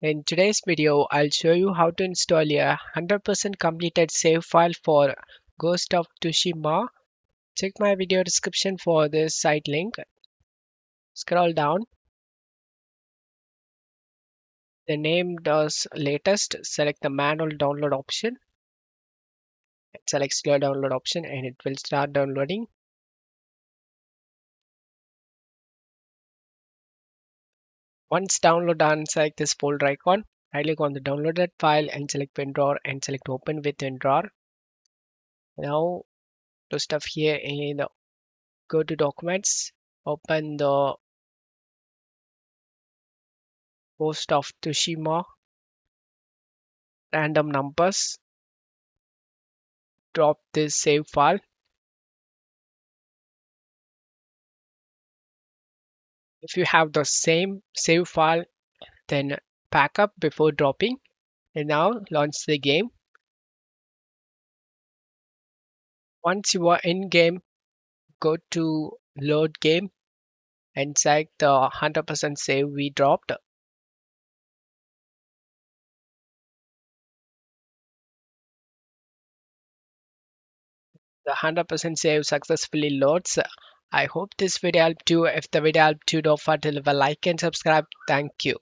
In today's video, I'll show you how to install a 100% completed save file for Ghost of Tsushima. Check my video description for this site link. Scroll down. The name does latest. Select the manual download option. Select slow download option and it will start downloading. Once download done, select this folder icon. Right click on the downloaded file and select WinRAR and select open with WinRAR. Now to stuff here in go to documents, open the Ghost of Tsushima random numbers, drop this save file. If you have the same save file, then back up before dropping. And now launch the game. Once you are in game, go to load game and select the 100% save we dropped. The 100% save successfully loads. I hope this video helped you. If the video helped you, don't forget to leave a like and subscribe. Thank you.